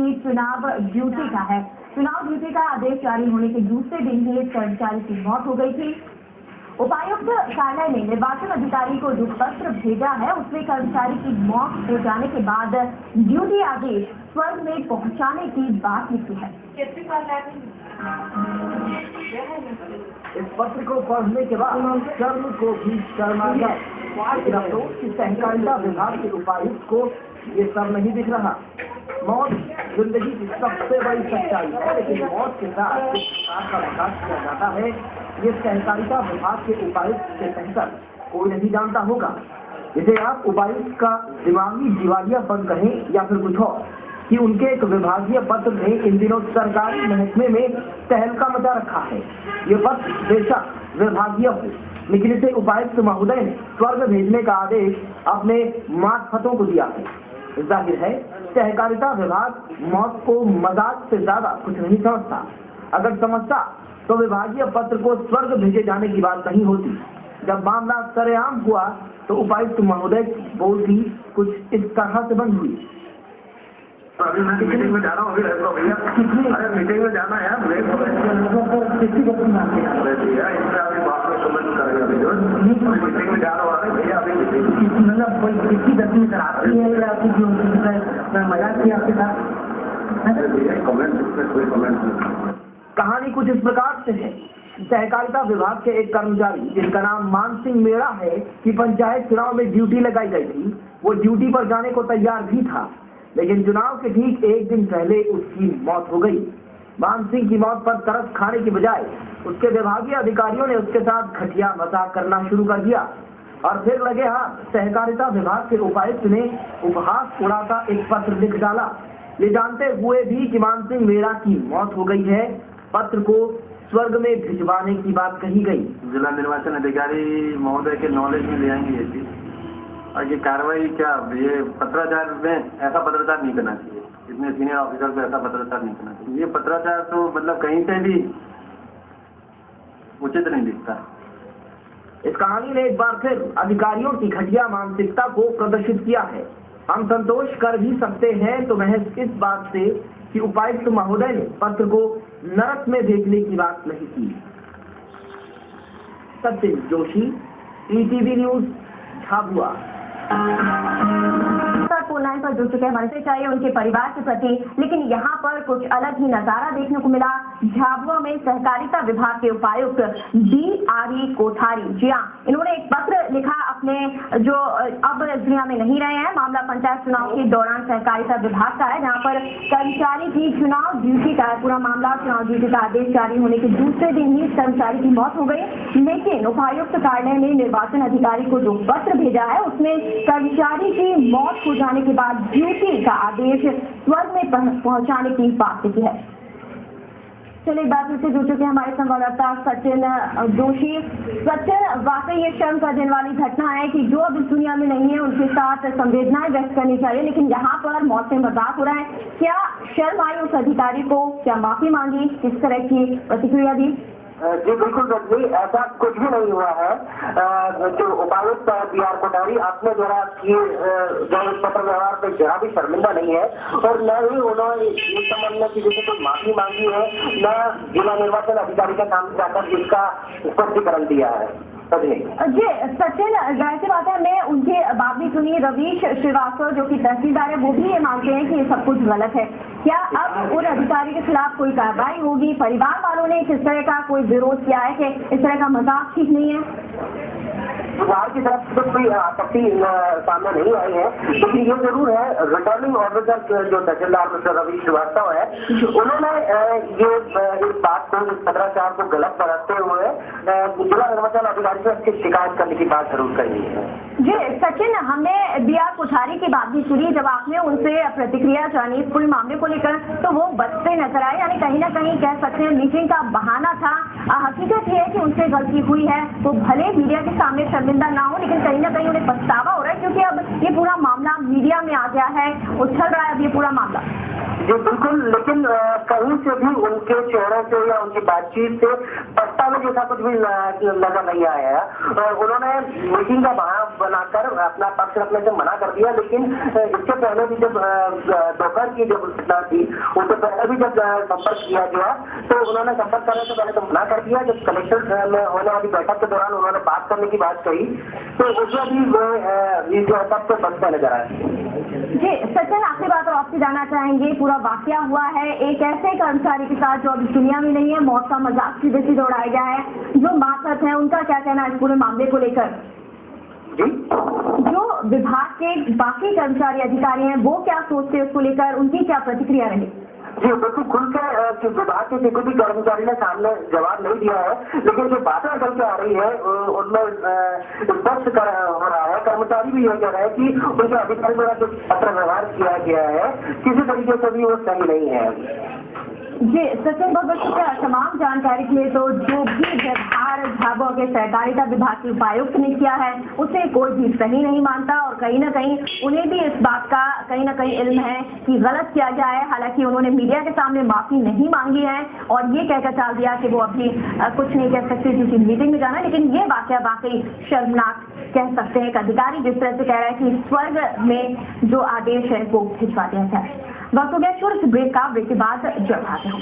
कि चुनाव ड्यूटी का है। चुनाव ड्यूटी का आदेश जारी होने के दूसरे दिन ही एक कर्मचारी की मौत हो गई थी। उपायुक्त कार्यालय ने निर्वाचन अधिकारी को जो पत्र भेजा है उसमें कर्मचारी की मौत हो जाने के बाद ड्यूटी आदेश स्वर्ग में पहुंचाने की बात लिखी है। इस पत्र को पढ़ने के बाद शर्म को भी शर्माया। सहकारिता विभाग के उपायुक्त को ये सब नहीं दिख रहा। मौत जिंदगी की सबसे बड़ी सच्चाई है, लेकिन मौत के साथ का विकास किया जाता है ये सहकारिता विभाग के उपायुक्त से बेहतर कोई नहीं जानता होगा। इसे आप उपायुक्त का दिमागी दिवालियापन कहें या फिर कुछ और, कि उनके एक विभागीय पत्र ने इन दिनों सरकारी महकमे में तहलका मचा रखा है। ये पत्र बेशक विभागीय हो, लेकिन इसे उपायुक्त महोदय ने स्वर्ग भेजने का आदेश अपने मातहतों को दिया है। जाहिर है सहकारिता विभाग मौत को मजाक से ज्यादा कुछ नहीं समझता। अगर समझता तो विभागीय पत्र को स्वर्ग भेजे जाने की बात नहीं होती। जब मामला सरेआम हुआ तो उपायुक्त महोदय की बोलती कुछ इस तरह से बंद हुई। अभी मैं मीटिंग में जा रहा हूँ, भैया अरे मीटिंग में जाना है, किसी को भैया इसमें अभी बात में कमेंट करेगा मीटिंग में जा रहा हूँ भैया अभी मतलब कोई किसी गति में आती है या कुछ मजाक किया आपके साथ? भैया कमेंट कोई कमेंट नहीं। कहानी कुछ इस प्रकार से है। सहकारिता विभाग के एक कर्मचारी जिनका नाम मानसिंह मेड़ा है कि पंचायत चुनाव में ड्यूटी लगाई गई थी, वो ड्यूटी पर जाने को तैयार भी था, लेकिन चुनाव के ठीक एक दिन पहले उसकी मौत हो गई। मानसिंह की मौत पर तरस खाने की बजाय उसके विभागीय अधिकारियों ने उसके साथ घटिया मजाक करना शुरू कर दिया और फिर लगे हाथ सहकारिता विभाग के उपायुक्त ने उपहास उड़ाता एक पत्र लिख डाला, ये जानते हुए भी कि मानसिंह मेड़ा की मौत हो गई है। पत्र को स्वर्ग में भिजवाने की बात कही गई। जिला निर्वाचन अधिकारी महोदय के नॉलेज में ले आएंगे ये चीज, और ये कार्रवाई क्या, ये पत्राचार में ऐसा पत्राचार नहीं करना चाहिए, इतने सीनियर ऑफिसर को ऐसा पत्राचार नहीं करना चाहिए। ये पत्राचार तो मतलब कहीं से भी उचित नहीं दिखता। इस कहानी ने एक बार फिर अधिकारियों की घटिया मानसिकता को प्रदर्शित किया है। हम संतोष कर भी सकते हैं तो महज इस बात से कि उपायुक्त महोदय ने पत्र को नरक में भेजने की बात नहीं की। Sachin Joshi, ETV news, Jhabua. Phone line पर जुड़ चुके हमारे से चाहिए उनके परिवार के प्रति, लेकिन यहाँ पर कुछ अलग ही नजारा देखने को मिला। झाबुआ में सहकारिता विभाग के उपायुक्त DRE कोठारी, जी हाँ, इन्होंने एक पत्र लिखा अपने जो अब जिला में नहीं रहे हैं। मामला पंचायत चुनाव के दौरान सहकारिता विभाग का है, जहाँ पर कर्मचारी की चुनाव ड्यूटी का पूरा मामला। चुनाव ड्यूटी का आदेश जारी होने के दूसरे दिन ही कर्मचारी की मौत हो गई, लेकिन उपायुक्त कार्यालय ने निर्वाचन अधिकारी को जो पत्र भेजा है उसमें कर्मचारी की मौत हो जाने के बाद ड्यूटी का आदेश स्वर्ग में पहुंचाने की बात की है। चलिए बात से जुड़ चुके हमारे संवाददाता सचिन जोशी। सचिन, वाकई ये शर्म कर देने वाली घटना है कि जो अब इस दुनिया में नहीं है उनके साथ संवेदनाएं व्यक्त करनी चाहिए, लेकिन यहाँ पर मौत से मजाक हो रहा है। क्या शर्म आई उस अधिकारी को? क्या माफी मांगी? किस तरह की प्रतिक्रिया दी? जी बिल्कुल रजनी, ऐसा कुछ भी नहीं हुआ है। जो उपायुक्त DR कोठारी अपने द्वारा की जो पत्र व्यवहार पे जरा भी शर्मिंदा नहीं है, और न ही उन्होंने इस संबंध में किसी से कोई माफी मांगी है, न जिला निर्वाचन अधिकारी का नाम जाकर इसका स्पष्टीकरण दिया है। जी सचिन, जाहिर सी बात है, मैं उनकी बात भी सुनी। रवीश श्रीवास्तव जो कि तहसीलदार है, वो भी ये मानते हैं कि ये सब कुछ गलत है। क्या अब उन अधिकारी के खिलाफ कोई कार्रवाई होगी? परिवार वालों ने किस तरह का कोई विरोध किया है कि इस तरह का मजाक ठीक नहीं है? विभाग की तरफ से कोई आपत्ति सामने नहीं आई है, लेकिन ये जरूर है रिटर्निंग ऑफिसर जो तहसीलदार मिस्टर रवीश श्रीवास्तव है, उन्होंने ये इस बात को, इस पत्राचार को गलत बनाते हुए जिला निर्वाचन अधिकारी से इसकी शिकायत करने की बात जरूर कही है। जी सचिन, हमने DR कोठारी की बात भी सुनी। जब आपने उनसे प्रतिक्रिया जानी इस पूरे मामले को लेकर, तो वो बचते नजर आए, यानी कहीं ना कहीं कह सकते हैं मीटिंग का बहाना था। हकीकत ये है कि उनसे गलती हुई है, तो भले मीडिया के सामने शर्मिंदा ना हो, लेकिन कहीं ना कहीं उन्हें पछतावा हो रहा है, क्योंकि अब ये पूरा मामला मीडिया में आ गया है, उछल रहा है अब ये पूरा मामला। जी बिल्कुल, लेकिन कहीं से भी उनके चेहरे से या उनकी बातचीत से पछतावे जैसा कुछ भी नजर नहीं आया है। उन्होंने मीटिंग का बहाना बनाकर अपना पक्ष रखने से मना कर दिया, लेकिन इससे पहले भी जब दोपहर की जब घटना थी उससे पहले भी जब संपर्क किया गया तो उन्होंने संपर्क करने से पहले तो मना कर दिया। जब कलेक्टर में होने वाली बैठक के दौरान उन्होंने बात करने की बात कही तो उसमें भी वो जो सबसे बचते नजर आए। जी सचिन, आखिरी बात और आपसे जानना चाहेंगे, पूरा वाकया हुआ है एक ऐसे कर्मचारी के साथ जो अभी दुनिया में नहीं है, मौत का मजाक सीधे सीधे उड़ाया गया है, जो मातहत है उनका क्या कहना है इस पूरे मामले को लेकर? जी, जो विभाग के बाकी कर्मचारी अधिकारी हैं वो क्या सोचते हैं उसको लेकर, उनकी क्या प्रतिक्रिया रही? जी बिल्कुल, खुलकर विभाग के किसी भी कर्मचारी ने सामने जवाब नहीं दिया है, लेकिन जो बातें निकल के आ रही है उनमें स्पष्ट हो रहा है, कर्मचारी भी ये कह रहे हैं कि उनके अधिकारी द्वारा जो पत्र व्यवहार किया गया है किसी तरीके से भी वो सही नहीं है। जी सचिन, बहुत बहुत शुक्रिया तमाम जानकारी के लिए। तो जो भी व्यवहार झाबुआ के सहकारिता विभाग के उपायुक्त ने किया है उसे कोई भी सही नहीं मानता और कहीं ना कहीं उन्हें भी इस बात का कहीं ना कहीं इल्म है कि गलत किया गया है। हालांकि उन्होंने मीडिया के सामने माफी नहीं मांगी है और ये कहकर टाल दिया कि वो अभी कुछ नहीं कह सकते क्योंकि मीटिंग में जाना है, लेकिन ये वाकया वाकई शर्मनाक कह सकते हैं। एक अधिकारी जिस तरह से कह रहा है कि स्वर्ग में जो आदेश है वो भिजवा दिया जाए। वक्त हो गया छोटे से ब्रेक का, ब्रेक के बाद जल्द आते हैं।